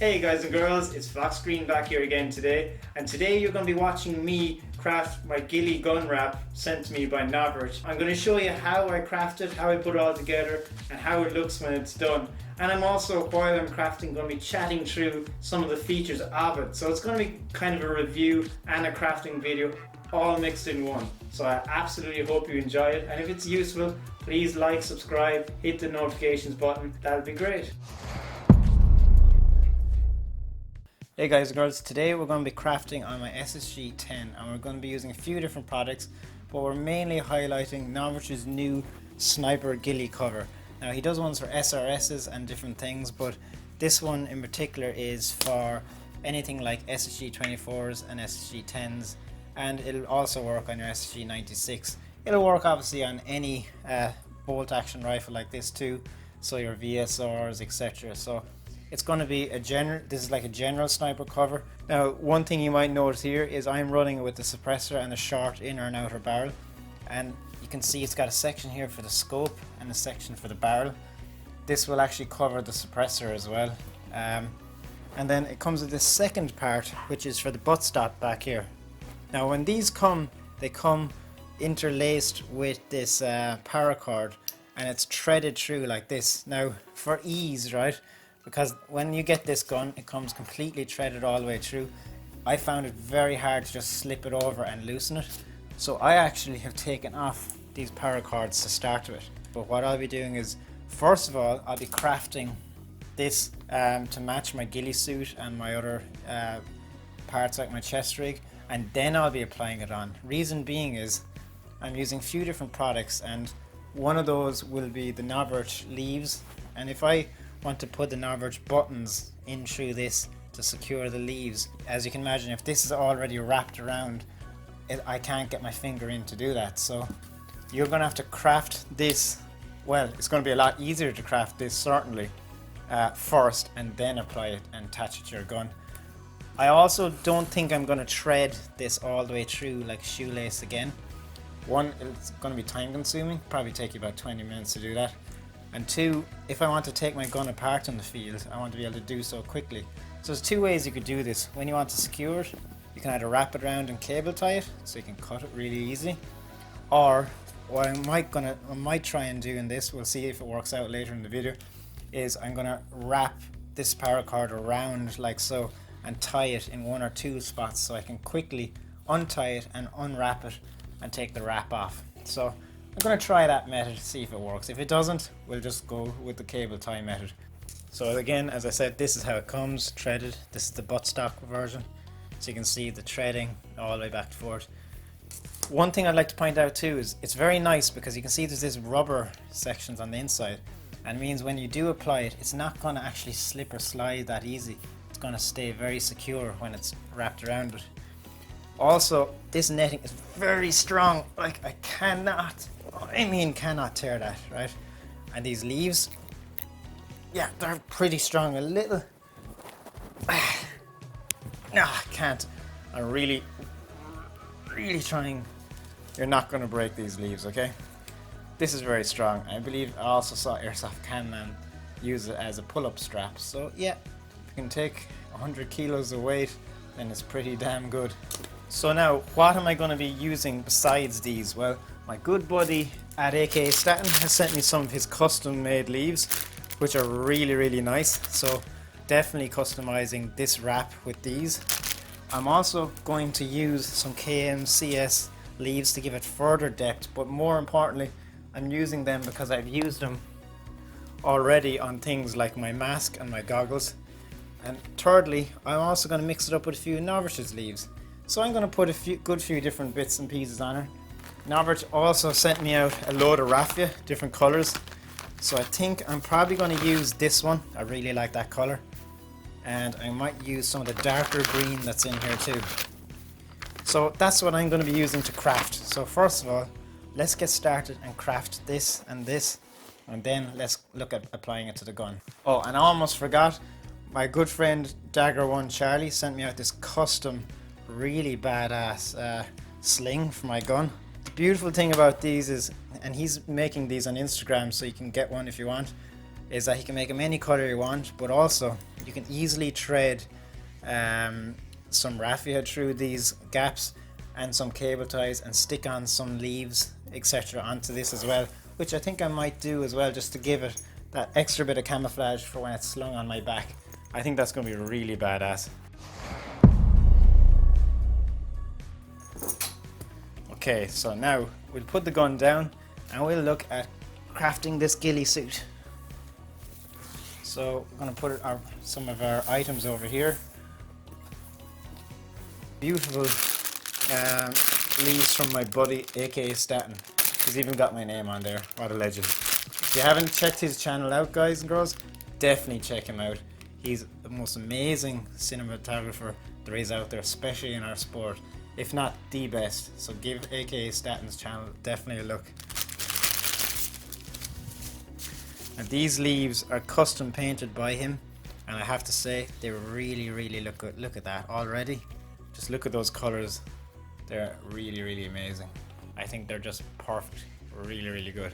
Hey guys and girls, it's Fox Green back here again today, and today you're going to be watching me craft my Ghillie gun wrap sent to me by Novritsch. I'm going to show you how I craft it, how I put it all together, and how it looks when it's done. And I'm also, while I'm crafting, going to be chatting through some of the features of it. So it's going to be kind of a review and a crafting video all mixed in one. So I absolutely hope you enjoy it, and if it's useful, please like, subscribe, hit the notifications button, that would be great. Hey guys and girls, today we're going to be crafting on my SSG 10 and we're going to be using a few different products, but we're mainly highlighting Novritsch's new Sniper Ghillie cover. Now he does ones for SRSs and different things, but this one in particular is for anything like SSG 24s and SSG 10s, and it'll also work on your SSG 96. It'll work obviously on any bolt action rifle like this too, so your VSRs, etc. So it's going to be this is like a general sniper cover. Now one thing you might notice here is I'm running it with the suppressor and a short inner and outer barrel, and you can see it's got a section here for the scope and a section for the barrel. This will actually cover the suppressor as well, and then it comes with this second part which is for the buttstop back here. Now when these come, they come interlaced with this paracord, and it's threaded through like this. Now for ease, right, because when you get this gun it comes completely threaded all the way through, I found it very hard to just slip it over and loosen it. So I actually have taken off these paracords to start with. But what I'll be doing is, first of all, I'll be crafting this to match my ghillie suit and my other parts like my chest rig, and then I'll be applying it on. Reason being is I'm using a few different products, and one of those will be the Novritsch leaves, and if I want to put the Novritsch buttons in through this to secure the leaves, as you can imagine, if this is already wrapped around it, I can't get my finger in to do that. So you're going to have to craft this, well, it's going to be a lot easier to craft this certainly first, and then apply it and attach it to your gun. I also don't think I'm going to thread this all the way through like a shoelace again. One, it's going to be time consuming, probably take you about 20 minutes to do that. And two, if I want to take my gun apart in the field, I want to be able to do so quickly. So there's two ways you could do this. When you want to secure it, you can either wrap it around and cable tie it, so you can cut it really easily. Or what I might try and do in this, we'll see if it works out later in the video, is I'm going to wrap this paracord around like so and tie it in one or two spots so I can quickly untie it and unwrap it and take the wrap off. So I'm going to try that method to see if it works. If it doesn't, we'll just go with the cable tie method. So again, as I said, this is how it comes, threaded. This is the buttstock version. So you can see the threading all the way back and forth. One thing I'd like to point out too is it's very nice because you can see there's this rubber sections on the inside, and it means when you do apply it, it's not going to actually slip or slide that easy. It's going to stay very secure when it's wrapped around it. Also, this netting is very strong. Like, I cannot tear that, right? And these leaves, yeah, they're pretty strong. A little, no, I can't. I'm really trying. You're not going to break these leaves, okay? This is very strong. I believe I also saw Airsoft Can Man use it as a pull-up strap. So yeah, if you can take 100 kilos of weight, then it's pretty damn good. So now, what am I going to be using besides these? Well, my good buddy at AK Staten has sent me some of his custom made leaves, which are really nice. So definitely customizing this wrap with these. I'm also going to use some KMCS leaves to give it further depth, but more importantly, I'm using them because I've used them already on things like my mask and my goggles. And thirdly, I'm also going to mix it up with a few Novritsch's leaves. So I'm going to put a good few different bits and pieces on it. Novritsch also sent me out a load of Raffia, different colours. So I think I'm probably going to use this one. I really like that colour. And I might use some of the darker green that's in here too. So that's what I'm going to be using to craft. So first of all, let's get started and craft this, and then let's look at applying it to the gun. Oh, and I almost forgot, my good friend Dagger1 Charlie sent me out this custom, really badass sling for my gun. The beautiful thing about these is, and he's making these on Instagram so you can get one if you want, is that you can make them any color you want, but also you can easily thread some raffia through these gaps and some cable ties and stick on some leaves, etc. onto this as well, which I think I might do as well, just to give it that extra bit of camouflage for when it's slung on my back. I think that's going to be really badass. Okay, so now we'll put the gun down and we'll look at crafting this ghillie suit. So we're going to put some of our items over here. Beautiful leaves from my buddy, aka Staten. He's even got my name on there. What a legend. If you haven't checked his channel out, guys and girls, definitely check him out. He's the most amazing cinematographer there is out there, especially in our sport, if not the best. So give aka Staten's channel definitely a look. And these leaves are custom painted by him, and I have to say they really look good. Look at that already. Just look at those colors. They're really amazing. I think they're just perfect. Really good.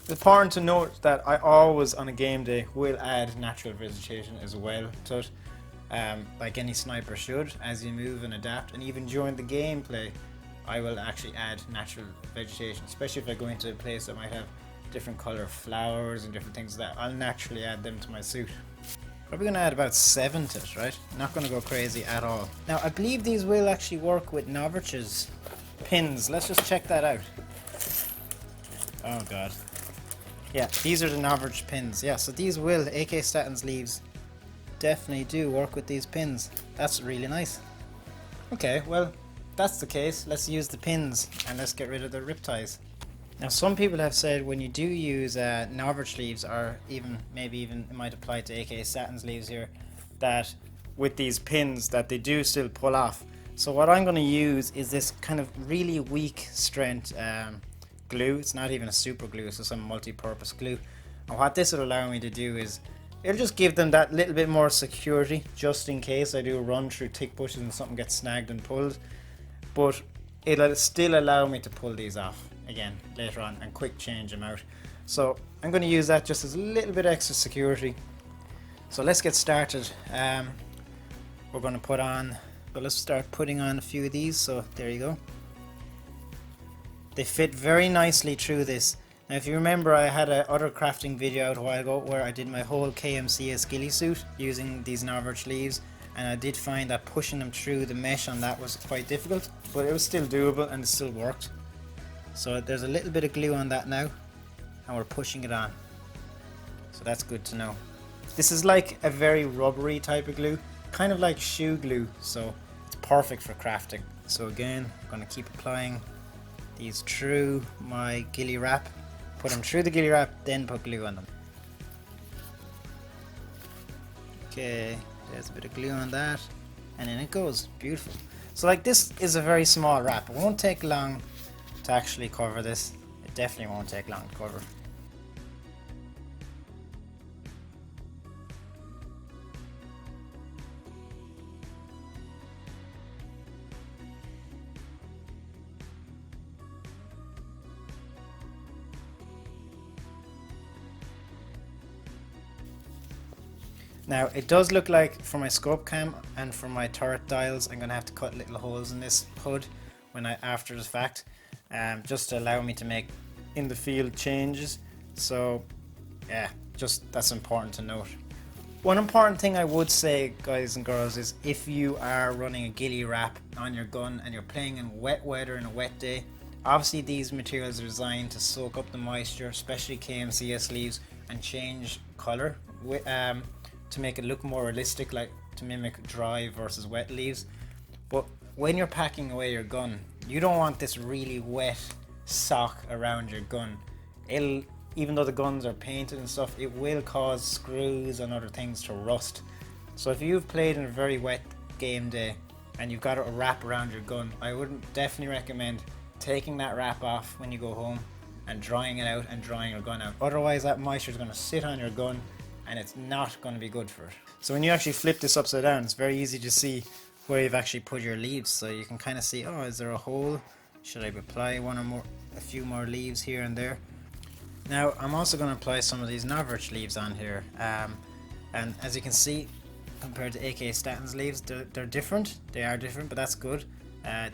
It's important to note that I always on a game day will add natural vegetation as well to it, like any sniper should, as you move and adapt. And even during the gameplay I will actually add natural vegetation, especially if I go into a place that might have different color flowers and different things like that. I'll naturally add them to my suit. Probably going to add about 7 to it, right? Not going to go crazy at all. Now I believe these will actually work with Novritsch's pins. Let's just check that out. Oh god. Yeah, these are the Novritsch pins. Yeah, so these will, AK Staten's leaves, definitely do work with these pins. That's really nice. Okay, well, that's the case. Let's use the pins and let's get rid of the rip ties. Now some people have said when you do use Novritsch leaves, or maybe even it might apply to AK Staten's leaves here, that with these pins that they do still pull off. So what I'm going to use is this kind of really weak strength glue. It's not even a super glue, it's just some multi-purpose glue. And what this will allow me to do is it'll just give them that little bit more security, just in case I do run through thick bushes and something gets snagged and pulled. But it'll still allow me to pull these off again later on and quick change them out. So I'm going to use that just as a little bit extra security. So let's get started. We're going to put on, but let's start putting on a few of these. So there you go. They fit very nicely through this. Now if you remember, I had a other crafting video out a while ago where I did my whole KMCS ghillie suit using these Novritsch leaves, and I did find that pushing them through the mesh on that was quite difficult, but it was still doable and it still worked. So there's a little bit of glue on that now, and we're pushing it on. So that's good to know. This is like a very rubbery type of glue, kind of like shoe glue, so it's perfect for crafting. So again, I'm going to keep applying these through my ghillie wrap. Put them through the ghillie wrap, then put glue on them. Okay, there's a bit of glue on that, and in it goes. Beautiful. So like this is a very small wrap. It won't take long to actually cover this. It definitely won't take long to cover. Now it does look like for my scope cam and for my turret dials I'm going to have to cut little holes in this hood after the fact, just to allow me to make in the field changes. So yeah, just that's important to note. One important thing I would say, guys and girls, is if you are running a ghillie wrap on your gun and you're playing in wet weather and a wet day, obviously these materials are designed to soak up the moisture, especially KMCS leaves, and change color to make it look more realistic, like to mimic dry versus wet leaves. But when you're packing away your gun, you don't want this really wet sock around your gun. Even though the guns are painted and stuff, it will cause screws and other things to rust. So if you've played in a very wet game day and you've got a wrap around your gun, I would definitely recommend taking that wrap off when you go home and drying it out and drying your gun out. Otherwise that moisture is going to sit on your gun and it's not going to be good for it. So when you actually flip this upside down, it's very easy to see where you've actually put your leaves. So you can kind of see, oh, is there a hole? Should I apply a few more leaves here and there? Now I'm also going to apply some of these Novritsch leaves on here, and as you can see, compared to AK Statins leaves, they're different. They are different, but that's good.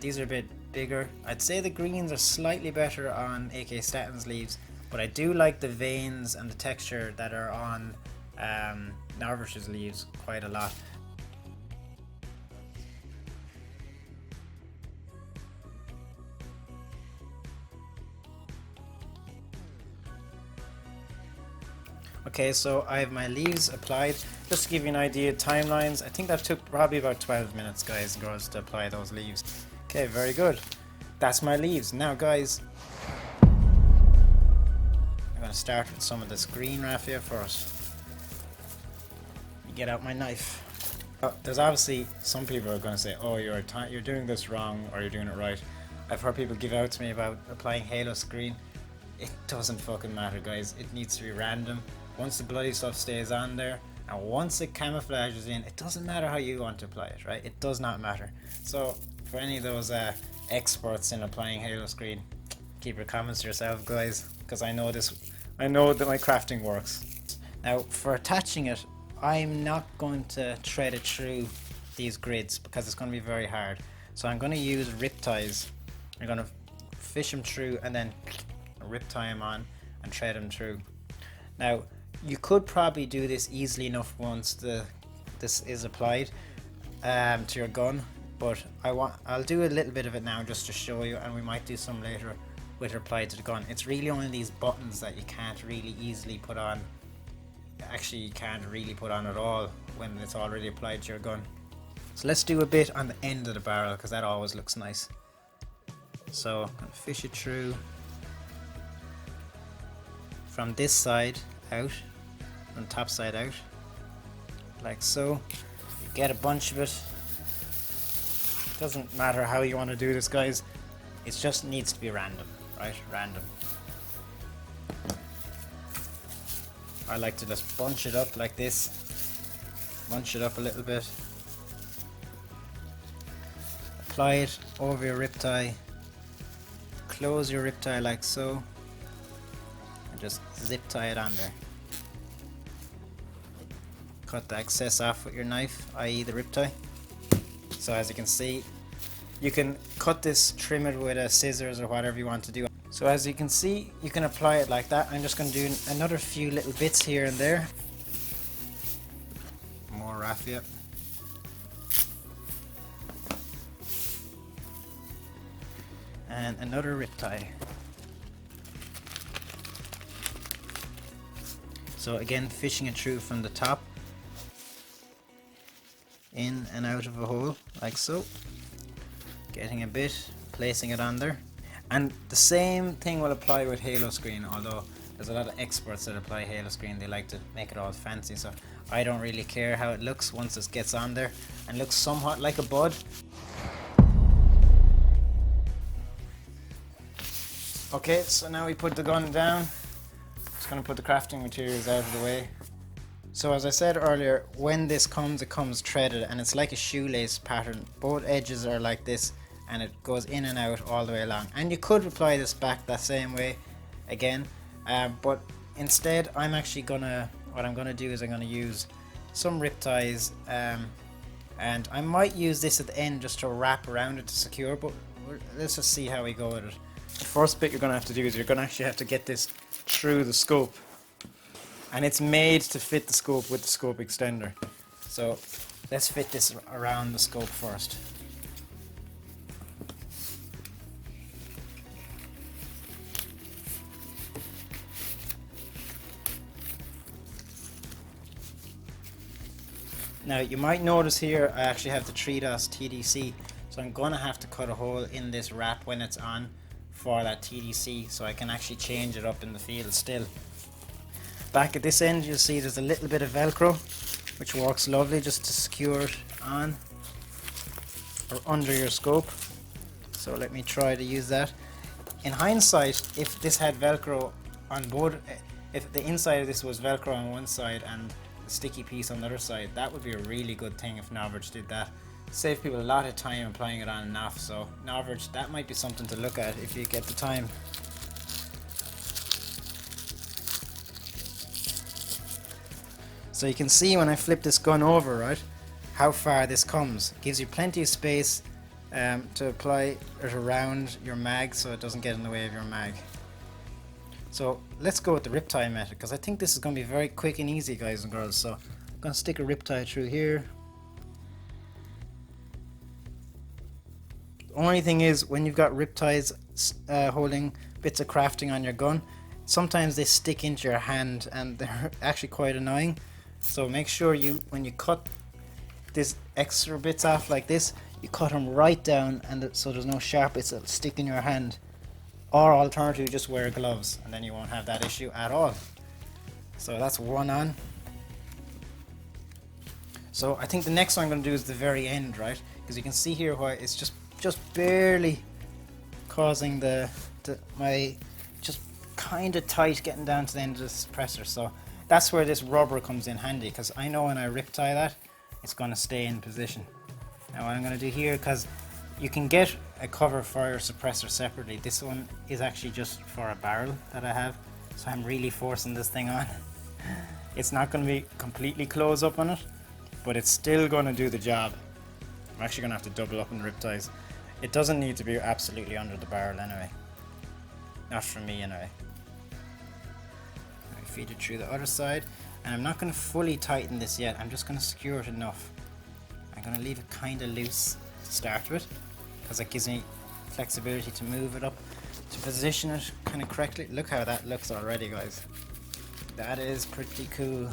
These are a bit bigger. I'd say the greens are slightly better on AK Statins leaves, but I do like the veins and the texture that are on Novritsch's leaves quite a lot. Okay, so I have my leaves applied. Just to give you an idea of timelines, I think that took probably about 12 minutes, guys and girls, to apply those leaves. Okay, very good. That's my leaves. Now, guys, I'm going to start with some of this green raffia first. Get out my knife. There's obviously some people are going to say, oh, you're doing this wrong, or you're doing it right. I've heard people give out to me about applying halo screen. It doesn't fucking matter, guys. It needs to be random. Once the bloody stuff stays on there, and once it camouflages in, it doesn't matter how you want to apply it, right? It does not matter. So for any of those experts in applying halo screen, keep your comments to yourself, guys, because I know that my crafting works. Now for attaching it, I'm not going to thread it through these grids because it's going to be very hard. So I'm going to use rip ties. I'm going to fish them through and then rip tie them on and thread them through. Now you could probably do this easily enough once this is applied to your gun, but I'll do a little bit of it now just to show you, and we might do some later with it applied to the gun. It's really only these buttons that you can't really easily put on. Actually, you can't really put on at all when it's already applied to your gun. So let's do a bit on the end of the barrel because that always looks nice. So I'm going to fish it through from this side out, from top side out, like so. You get a bunch of it. Doesn't matter how you want to do this, guys. It just needs to be random, right? Random. I like to just bunch it up like this. Bunch it up a little bit. Apply it over your rip tie. Close your rip tie like so. And just zip tie it on there. Cut the excess off with your knife, i.e. the rip tie. So as you can see, you can cut this, trim it with a scissors or whatever you want to do. So as you can see, you can apply it like that. I'm just going to do another few little bits here and there. More raffia. And another rip tie. So again, fishing it through from the top, in and out of a hole, like so. Getting a bit, placing it on there. And the same thing will apply with halo screen, although there's a lot of experts that apply halo screen. They like to make it all fancy, so I don't really care how it looks once it gets on there and looks somewhat like a bud. Okay, so now we put the gun down. Just going to put the crafting materials out of the way. So as I said earlier, when this comes, it comes threaded, and it's like a shoelace pattern. Both edges are like this, and it goes in and out all the way along. And you could apply this back that same way again, but instead I'm actually what I'm gonna do is I'm gonna use some rip ties, and I might use this at the end just to wrap around it to secure, but let's just see how we go with it. The first bit you're gonna have to do is you're gonna actually have to get this through the scope, and it's made to fit the scope with the scope extender. So let's fit this around the scope first. Now you might notice here I actually have the 3DOS TDC, so I'm going to have to cut a hole in this wrap when it's on for that TDC, so I can actually change it up in the field still. Back at this end you'll see there's a little bit of Velcro, which works lovely just to secure it on or under your scope. So let me try to use that. In hindsight, if this had Velcro on both, if the inside of this was Velcro on one side and the sticky piece on the other side, that would be a really good thing if Novritsch did that. Save people a lot of time applying it on and off, so Novritsch, that might be something to look at if you get the time. So you can see when I flip this gun over, right, how far this comes. It gives you plenty of space to apply it around your mag so it doesn't get in the way of your mag. So let's go with the rip tie method, because I think this is going to be very quick and easy, guys and girls. So I'm going to stick a rip tie through here. The only thing is, when you've got rip ties holding bits of crafting on your gun, sometimes they stick into your hand and they're actually quite annoying. So make sure when you cut this extra bits off like this, you cut them right down, and so there's no sharp bits that'll stick in your hand. Or alternatively, just wear gloves and then you won't have that issue at all. So that's one on. So I think the next one I'm going to do is the very end, right? Because you can see here why it's just barely causing my just kind of tight getting down to the end of the suppressor. So that's where this rubber comes in handy, because I know when I rip tie that, it's going to stay in position. Now what I'm going to do here, because you can get a cover for your suppressor separately. This one is actually just for a barrel that I have, so I'm really forcing this thing on. It's not going to be completely closed up on it, but it's still going to do the job. I'm actually going to have to double up on rip ties. It doesn't need to be absolutely under the barrel anyway. Not for me anyway. I feed it through the other side, and I'm not going to fully tighten this yet. I'm just going to skewer it enough. I'm going to leave it kind of loose to start with, because it gives me flexibility to move it up, to position it kind of correctly. Look how that looks already, guys. That is pretty cool.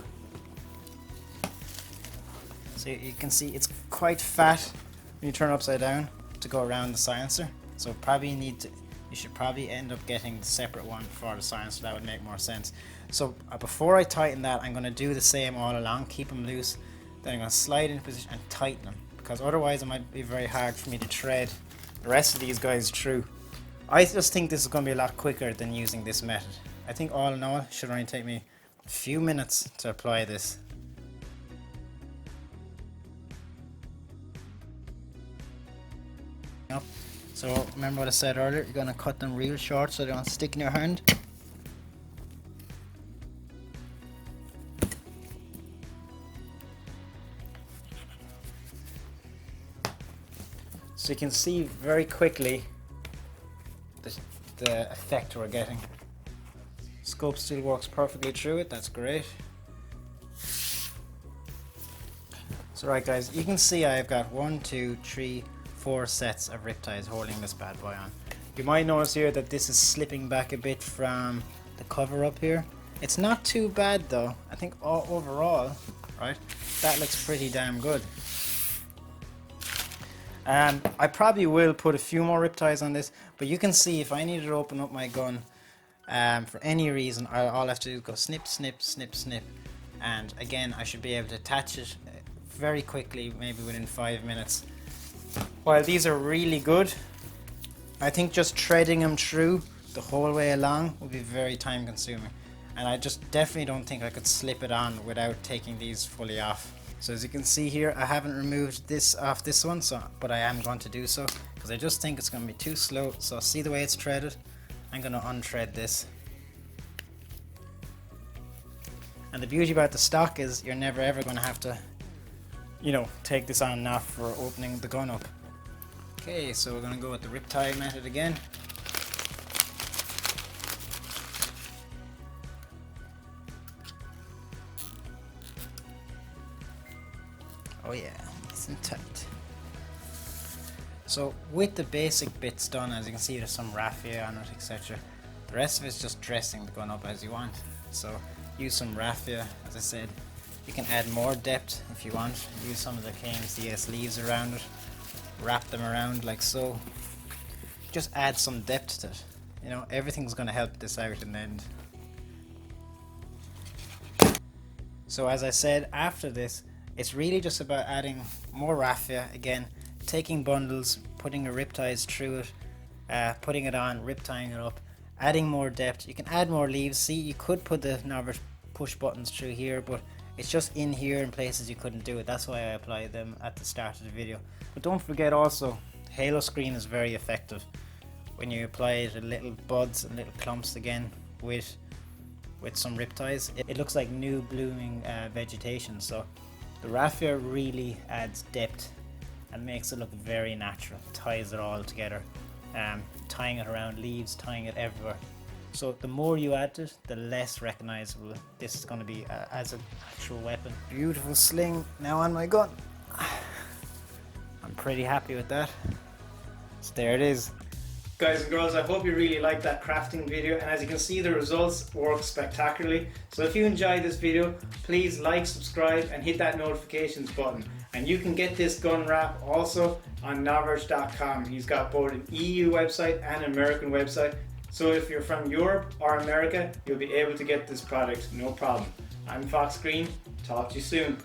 So you can see it's quite fat when you turn it upside down to go around the silencer. So probably you should probably end up getting the separate one for the silencer. That would make more sense. So before I tighten that, I'm going to do the same all along, keep them loose. Then I'm going to slide into position and tighten them, because otherwise it might be very hard for me to thread the rest of these guys through. I just think this is going to be a lot quicker than using this method. I think all in all, it should only take me a few minutes to apply this. Yep. So remember what I said earlier, you're going to cut them real short so they don't stick in your hand. So you can see very quickly the effect we're getting. Scope still works perfectly through it, that's great. So right guys, you can see I've got 1, 2, 3, 4 sets of rip ties holding this bad boy on. You might notice here that this is slipping back a bit from the cover up here. It's not too bad though. I think overall, right, that looks pretty damn good. I probably will put a few more rip ties on this, but you can see if I needed to open up my gun for any reason, all I have to do is go snip, snip, snip, snip, and again I should be able to attach it very quickly, maybe within 5 minutes. While these are really good, I think just threading them through the whole way along will be very time consuming, and I just definitely don't think I could slip it on without taking these fully off. So as you can see here, I haven't removed this off this one, but I am going to do so, because I just think it's going to be too slow. So see the way it's threaded? I'm going to unthread this. And the beauty about the stock is you're never ever going to have to, you know, take this on and off for opening the gun up. Okay, so we're going to go with the rip tie method again. Oh yeah, nice and tight. So with the basic bits done, as you can see there's some raffia on it, etc. The rest of it's just dressing the gun up as you want. So use some raffia, as I said. You can add more depth if you want. Use some of the KMCS sleeves around it. Wrap them around like so. Just add some depth to it. You know, everything's going to help this out in the end. So as I said, after this, it's really just about adding more raffia again, taking bundles, putting the rip ties through it, putting it on, rip tying it up, adding more depth. You can add more leaves. See, you could put the Novritsch push buttons through here, but it's just in here in places you couldn't do it. That's why I applied them at the start of the video. But don't forget also, halo screen is very effective when you apply it in little buds and little clumps again with with some rip ties. It looks like new blooming vegetation, so the raffia really adds depth and makes it look very natural, ties it all together, tying it around leaves, tying it everywhere. So the more you add to it, the less recognizable this is going to be as an actual weapon. Beautiful sling now on my gun. I'm pretty happy with that. So there it is. Guys and girls, I hope you really liked that crafting video, and as you can see, the results work spectacularly. So if you enjoyed this video, please like, subscribe and hit that notifications button. And you can get this gun wrap also on Novritsch.com. He's got both an EU website and an American website. So if you're from Europe or America, you'll be able to get this product, no problem. I'm Fox Green, talk to you soon.